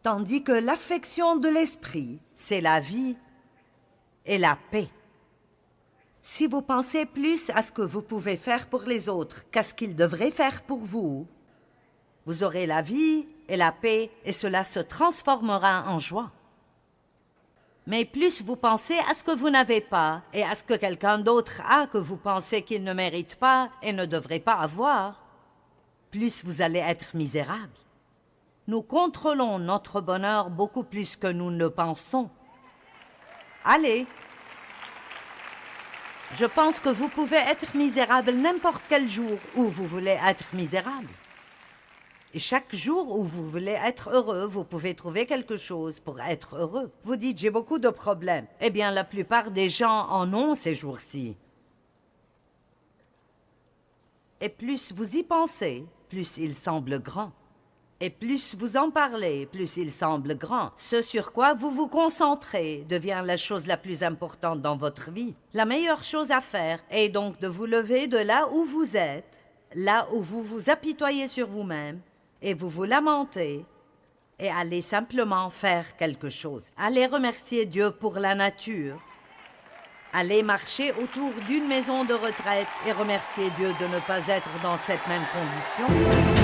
tandis que l'affection de l'esprit, c'est la vie et la paix. Si vous pensez plus à ce que vous pouvez faire pour les autres qu'à ce qu'ils devraient faire pour vous, vous aurez la vie et la paix et cela se transformera en joie. Mais plus vous pensez à ce que vous n'avez pas et à ce que quelqu'un d'autre a que vous pensez qu'il ne mérite pas et ne devrait pas avoir, plus vous allez être misérable. Nous contrôlons notre bonheur beaucoup plus que nous ne le pensons. Allez! Je pense que vous pouvez être misérable n'importe quel jour où vous voulez être misérable. Et chaque jour où vous voulez être heureux, vous pouvez trouver quelque chose pour être heureux. Vous dites, j'ai beaucoup de problèmes. Eh bien, la plupart des gens en ont ces jours-ci. Et plus vous y pensez, plus il semble grand. Et plus vous en parlez, plus il semble grand. Ce sur quoi vous vous concentrez devient la chose la plus importante dans votre vie. La meilleure chose à faire est donc de vous lever de là où vous êtes, là où vous vous apitoyez sur vous-même, et vous vous lamentez, et allez simplement faire quelque chose. Allez remercier Dieu pour la nature. Allez marcher autour d'une maison de retraite et remercier Dieu de ne pas être dans cette même condition.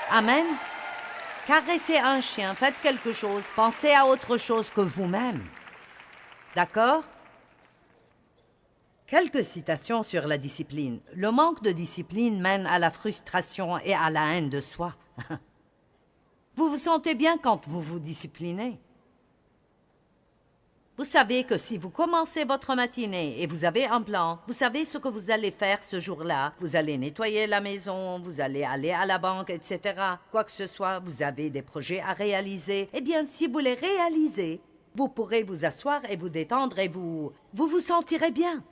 Amen. Caressez un chien, faites quelque chose, pensez à autre chose que vous-même. D'accord? Quelques citations sur la discipline. Le manque de discipline mène à la frustration et à la haine de soi. Vous vous sentez bien quand vous vous disciplinez. Vous savez que si vous commencez votre matinée et vous avez un plan, vous savez ce que vous allez faire ce jour-là. Vous allez nettoyer la maison, vous allez aller à la banque, etc. Quoi que ce soit, vous avez des projets à réaliser. Eh bien, si vous les réalisez, vous pourrez vous asseoir et vous détendre et vous vous sentirez bien.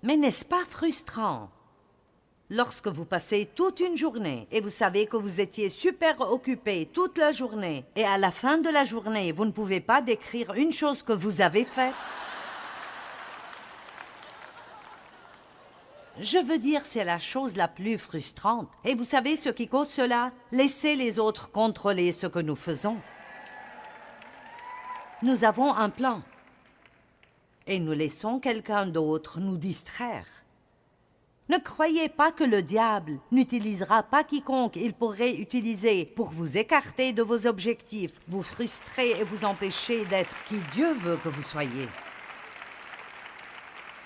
Mais n'est-ce pas frustrant? Lorsque vous passez toute une journée et vous savez que vous étiez super occupé toute la journée et à la fin de la journée, vous ne pouvez pas décrire une chose que vous avez faite, Je veux dire, c'est la chose la plus frustrante. Et vous savez ce qui cause cela? Laisser les autres contrôler ce que nous faisons. Nous avons un plan. Et nous laissons quelqu'un d'autre nous distraire. Ne croyez pas que le diable n'utilisera pas quiconque il pourrait utiliser pour vous écarter de vos objectifs, vous frustrer et vous empêcher d'être qui Dieu veut que vous soyez.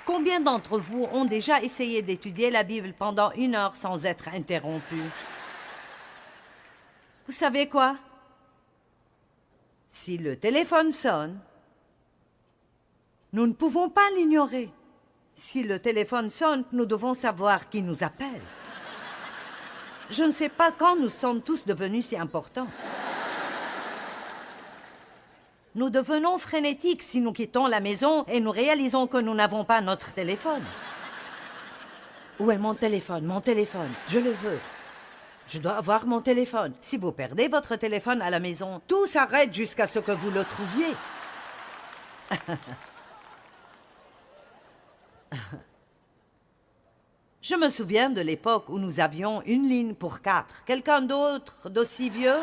Combien d'entre vous ont déjà essayé d'étudier la Bible pendant 1 heure sans être interrompus? Vous savez quoi? Si le téléphone sonne, nous ne pouvons pas l'ignorer. Si le téléphone sonne, nous devons savoir qui nous appelle. Je ne sais pas quand nous sommes tous devenus si importants. Nous devenons frénétiques si nous quittons la maison et nous réalisons que nous n'avons pas notre téléphone. Où est mon téléphone? Mon téléphone, je le veux. Je dois avoir mon téléphone. Si vous perdez votre téléphone à la maison, tout s'arrête jusqu'à ce que vous le trouviez. Je me souviens de l'époque où nous avions 1 ligne pour 4. Quelqu'un d'autre d'aussi vieux?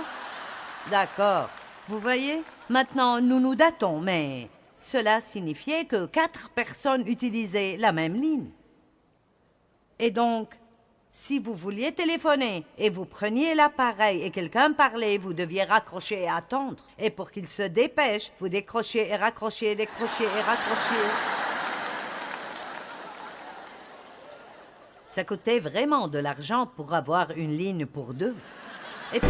D'accord. Vous voyez? Maintenant, nous nous datons, mais cela signifiait que 4 personnes utilisaient la même ligne. Et donc, si vous vouliez téléphoner et vous preniez l'appareil et quelqu'un parlait, vous deviez raccrocher et attendre. Et pour qu'il se dépêche, vous décrochez et raccrochez, décrochez et raccrochez. Ça coûtait vraiment de l'argent pour avoir 1 ligne pour 2. Et...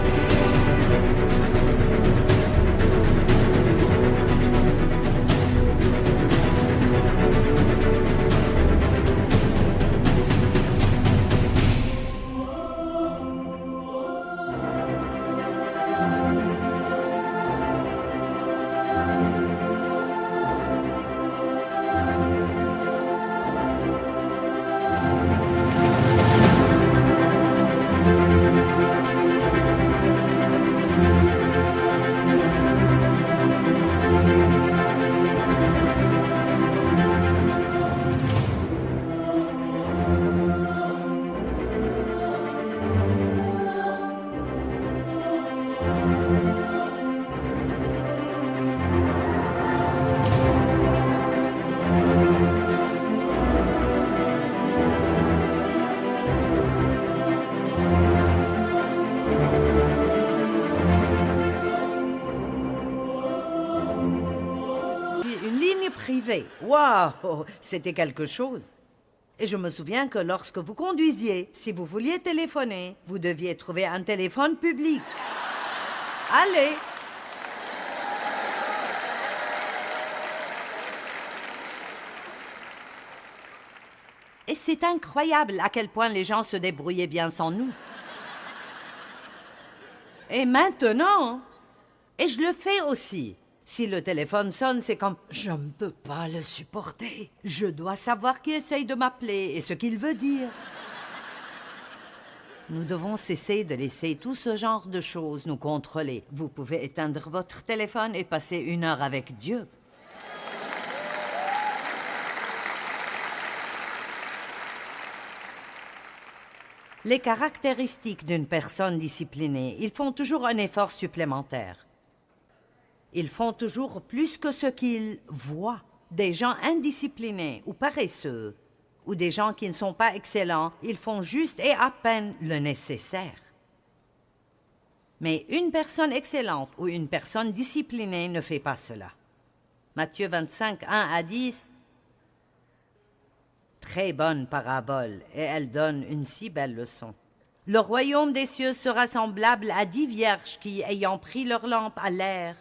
privée. Waouh, c'était quelque chose. Et je me souviens que lorsque vous conduisiez, si vous vouliez téléphoner, vous deviez trouver un téléphone public. Allez! Et c'est incroyable à quel point les gens se débrouillaient bien sans nous. Et maintenant, et je le fais aussi. Si le téléphone sonne, c'est comme « Je ne peux pas le supporter. Je dois savoir qui essaye de m'appeler et ce qu'il veut dire. » Nous devons cesser de laisser tout ce genre de choses nous contrôler. Vous pouvez éteindre votre téléphone et passer 1 heure avec Dieu. Les caractéristiques d'une personne disciplinée, ils font toujours un effort supplémentaire. Ils font toujours plus que ce qu'ils voient. Des gens indisciplinés ou paresseux, ou des gens qui ne sont pas excellents, ils font juste et à peine le nécessaire. Mais une personne excellente ou une personne disciplinée ne fait pas cela. Matthieu 25, 1 à 10. Très bonne parabole, et elle donne une si belle leçon. Le royaume des cieux sera semblable à 10 vierges qui, ayant pris leur lampe à l'air,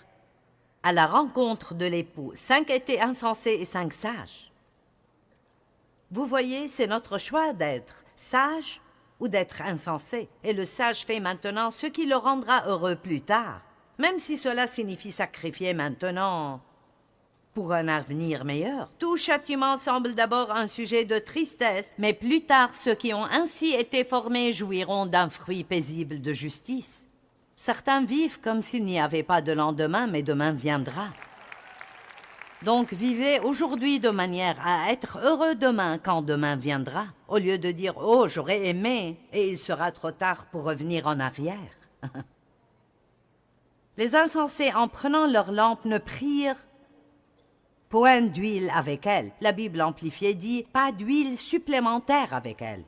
à la rencontre de l'époux, 5 étaient insensés et 5 sages. Vous voyez, c'est notre choix d'être sage ou d'être insensé. Et le sage fait maintenant ce qui le rendra heureux plus tard, même si cela signifie sacrifier maintenant pour un avenir meilleur. Tout châtiment semble d'abord un sujet de tristesse, mais plus tard, ceux qui ont ainsi été formés jouiront d'un fruit paisible de justice. Certains vivent comme s'il n'y avait pas de lendemain, mais demain viendra. Donc vivez aujourd'hui de manière à être heureux demain quand demain viendra, au lieu de dire « Oh, j'aurais aimé » et il sera trop tard pour revenir en arrière. Les insensés, en prenant leur lampe, ne prirent point d'huile avec elle. La Bible amplifiée dit « pas d'huile supplémentaire avec elle ».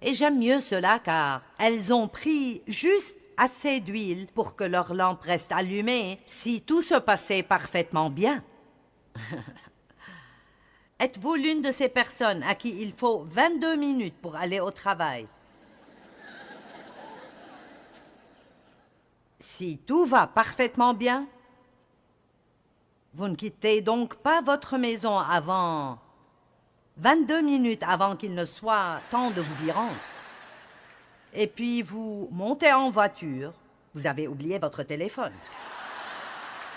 Et j'aime mieux cela car elles ont pris juste assez d'huile pour que leur lampe reste allumée si tout se passait parfaitement bien. Êtes-vous l'une de ces personnes à qui il faut 22 minutes pour aller au travail? Si tout va parfaitement bien, vous ne quittez donc pas votre maison avant 22 minutes avant qu'il ne soit temps de vous y rendre. Et puis vous montez en voiture, vous avez oublié votre téléphone.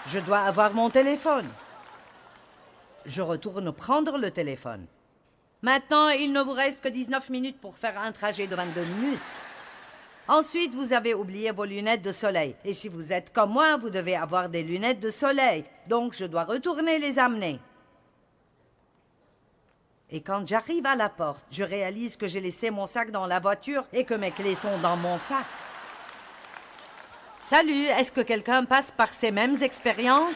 Je dois avoir mon téléphone. Je retourne prendre le téléphone. Maintenant, il ne vous reste que 19 minutes pour faire un trajet de 22 minutes. Ensuite, vous avez oublié vos lunettes de soleil. Et si vous êtes comme moi, vous devez avoir des lunettes de soleil. Donc, je dois retourner les amener. Et quand j'arrive à la porte, je réalise que j'ai laissé mon sac dans la voiture et que mes clés sont dans mon sac. Salut, est-ce que quelqu'un passe par ces mêmes expériences?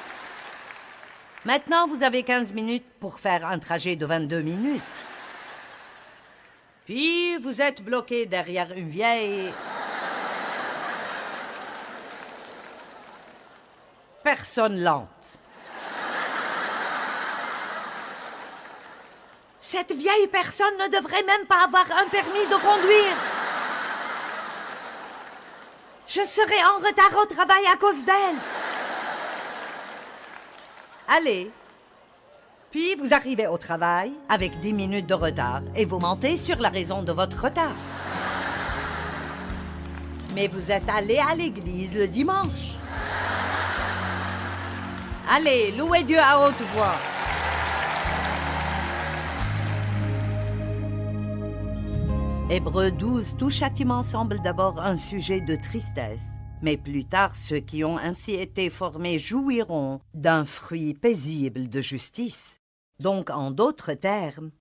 Maintenant, vous avez 15 minutes pour faire un trajet de 22 minutes. Puis, vous êtes bloqué derrière une vieille personne lente. Cette vieille personne ne devrait même pas avoir un permis de conduire. Je serai en retard au travail à cause d'elle. Allez. Puis vous arrivez au travail avec 10 minutes de retard et vous mentez sur la raison de votre retard. Mais vous êtes allé à l'église le dimanche. Allez, louez Dieu à haute voix. Hébreux 12, tout châtiment semble d'abord un sujet de tristesse, mais plus tard ceux qui ont ainsi été formés jouiront d'un fruit paisible de justice. Donc, en d'autres termes,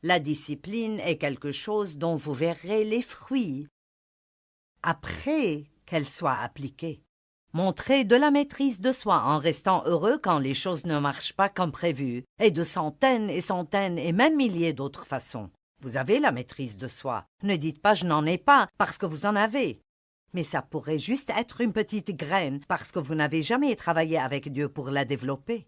la discipline est quelque chose dont vous verrez les fruits après qu'elle soit appliquée. Montrez de la maîtrise de soi en restant heureux quand les choses ne marchent pas comme prévu, et de centaines et même milliers d'autres façons. Vous avez la maîtrise de soi. Ne dites pas « je n'en ai pas » parce que vous en avez. Mais ça pourrait juste être une petite graine parce que vous n'avez jamais travaillé avec Dieu pour la développer.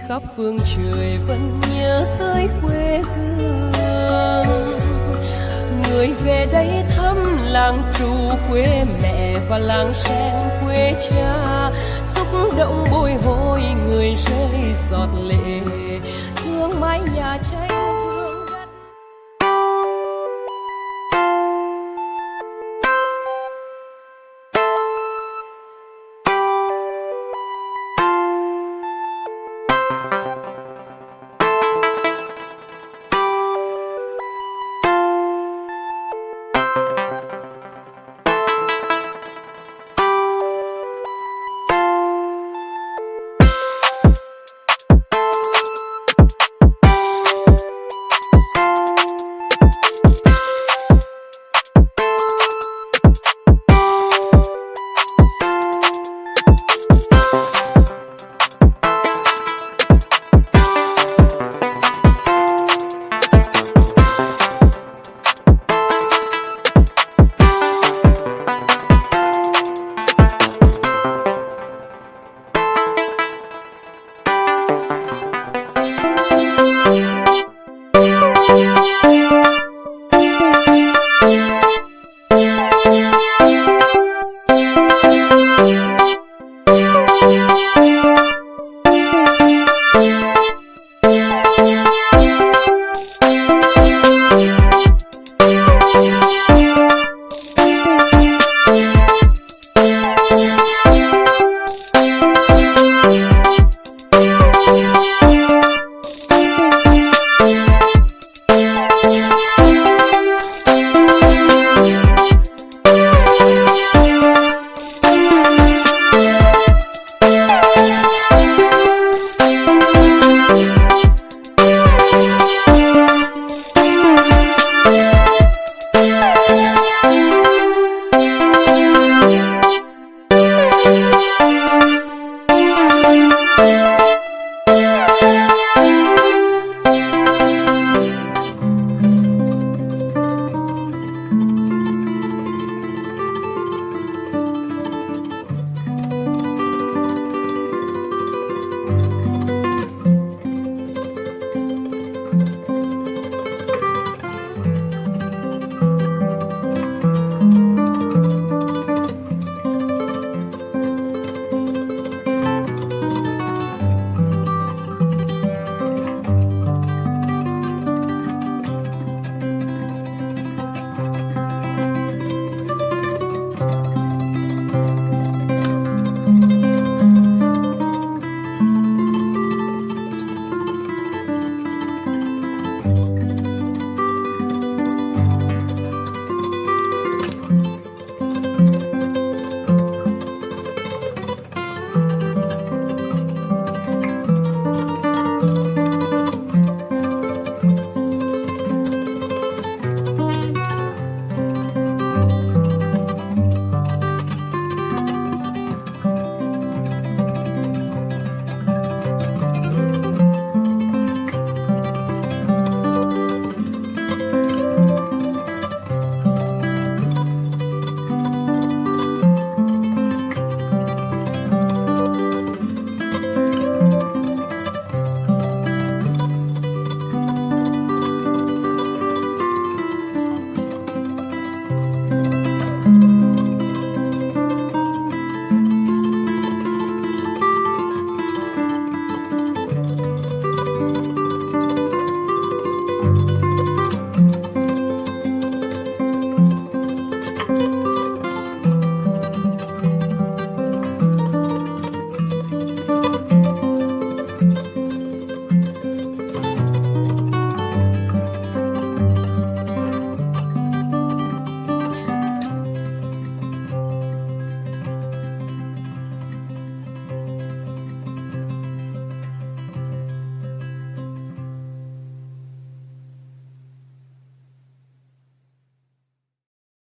khắp phương trời vẫn nhớ tới quê hương. Người về đây thăm làng trù quê mẹ và làng sen quê cha, xúc động bồi hồi người rơi giọt lệ thương mái nhà tranh.